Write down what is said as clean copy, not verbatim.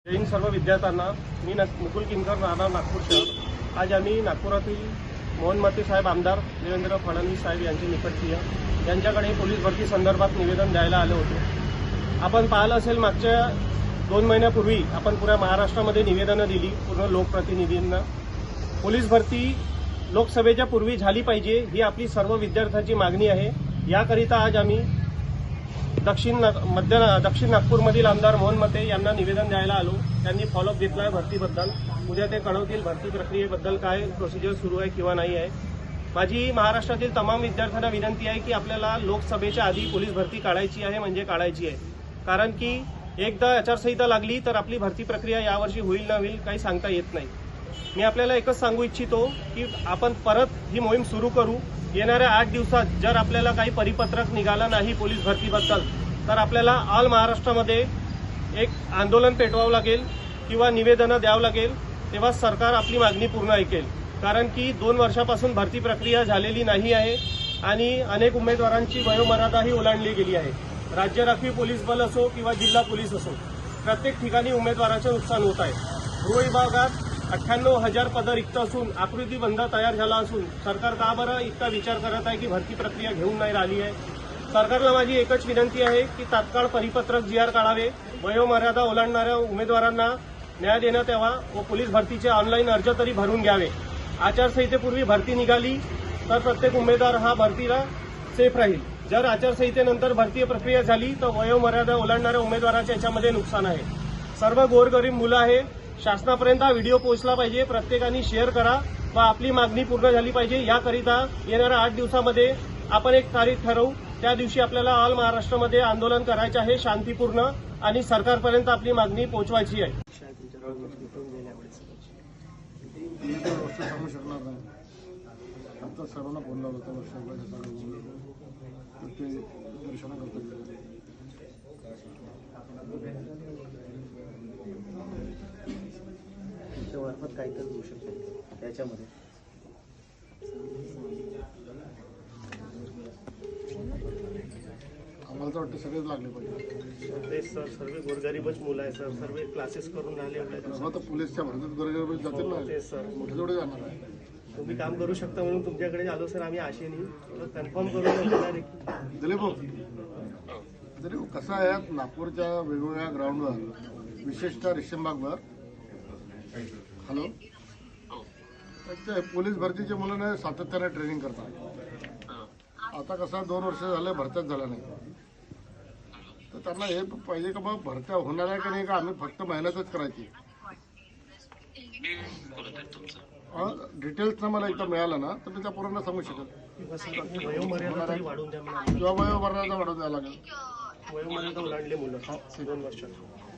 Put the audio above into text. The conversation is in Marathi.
जय हिंद सर्व विद्यार्थ्यांना। मी मुकुल किनकर, राहणार नागपूर शहर। आज आम्ही नागपुरातील मोहन मते साहेब, आमदार देवेंद्र फडणवीस साहेब यांचे निकटप्रिय यांच्याकडे पोलीस भरती संदर्भात निवेदन द्यायला आलो होतो। आपण पाहिलं असेल, मागच्या 2 महिन्यापूर्वी आपण पुऱ्या महाराष्ट्रामध्ये निवेदनं दिली पूर्ण लोकप्रतिनिधींना। पोलीस भरती लोकसभेच्या पूर्वी झाली पाहिजे ही आपली सर्व विद्यार्थ्यांची मागणी आहे। याकरिता आज आम्ही दक्षिण नागपूरमधील आमदार मोहन मते यांना निवेदन द्यायला आलो। त्यांनी फॉलोअप घेतला आहे भरतीबद्दल। उद्या ते कळवतील भरती प्रक्रियेबद्दल काय प्रोसिजर सुरू आहे किंवा नाही आहे। माझी महाराष्ट्रातील तमाम विद्यार्थ्यांना विनंती आहे की आपल्याला लोकसभेच्या आधी पोलीस भरती काढायची आहे, म्हणजे काढायची आहे। कारण की एकदा आचारसंहिता लागली तर आपली भरती प्रक्रिया यावर्षी होईल ना होईल काही सांगता येत नाही। मी आपल्याला एकच सांगू इच्छितो की आपण परत ही मोहीम सुरू करू। येणाऱ्या 8 दिवसात जर आपल्याला काही परिपत्रक निघालं नाही पोलीस भरतीबद्दल तर आपल्याला ऑल महाराष्ट्रामध्ये एक आंदोलन पेटवावं लागेल किंवा निवेदनं द्यावं लागेल, तेव्हा सरकार आपली मागणी पूर्ण ऐकेल। कारण की 2 वर्षापासून भरती प्रक्रिया झालेली नाही आहे आणि अनेक उमेदवारांची वयोमर्यादाही ओलांडली गेली आहे। राज्य राखीव पोलीस बल असो किंवा जिल्हा पोलीस असो, प्रत्येक ठिकाणी उमेदवारांचं नुकसान होत आहे। गृह विभागात 98,000 पदं रिक्त असून आकृतीबंध तयार झाला असून सरकार का बरं इतका विचार करत आहे की भरती प्रक्रिया घेऊन नाही राहिली आहे। सरकारला माझी एकच विनंती आहे की तात्काळ परिपत्रक GR काढावे, वयोमर्यादा ओलांडणाऱ्या उमेदवारांना न्याय देण्यात यावा व पोलीस भरतीचे ऑनलाईन अर्ज तरी भरून घ्यावे। आचारसंहितेपूर्वी भरती निघाली तर प्रत्येक उमेदवार हा भरतीला सेफ राहील। जर आचारसंहितेनंतर भरती प्रक्रिया झाली तर वयोमर्यादा ओलांडणाऱ्या उमेदवाराच्या याच्यामध्ये नुकसान आहे। सर्व गोरगरीब मुलं आहे, शासनापर्यंत हा व्हिडिओ पोहोचला पाहिजे। प्रत्येकाने शेअर करा व आपली मागणी पूर्ण झाली पाहिजे। याकरिता येणाऱ्या 8 दिवसामध्ये आपण एक तारीख ठरवू। त्या दिवशी आपल्याला ऑल महाराष्ट्रामध्ये आंदोलन करायचे आहे शांतीपूर्ण आणि सरकारपर्यंत आपली मागणी पोहोचवायची आहे। सर्वांना फोन लावला मार्फत काहीतरी होऊ शकते त्याच्यामध्ये आम्हाला तर वाटतं सगळेच लागले पाहिजे। तेच सर, सर्व गोरगरीबच मुलं आहे सर, सर्व क्लासेस करून राहिले आपल्याला। तर पोलीसच्या भरतीत गोरगरीब जातील ना, तेच सर, मोठे जेवढे जाणार आहे। तुम्ही काम करू शकता म्हणून तुमच्याकडे आलो सर। आम्ही आशेने कन्फर्म करून दिलीप कसं आहे, नागपूरच्या वेगवेगळ्या ग्राउंडवर विशेषतः रेशीमबागवर हॅलो पोलीस भरतीच्या मुलांना सातत्याने ट्रेनिंग करतात। आता कसं 2 वर्ष झाले भरत्याच झाला नाही, तर त्यांना हे पाहिजे का बाबा भरत्या होणार आहे का नाही, का आम्ही फक्त मेहनतच करायची। डिटेल्स ना मला एकदा मिळालं ना तर मी त्या पोरांना सांगू शकत। वयोमर्यादा वाढून द्या, किंवा वयोमर्यादा वाढवून द्यावं लागेल। वयोमर्यादा ओलांडले मुलं 2 वर्षात।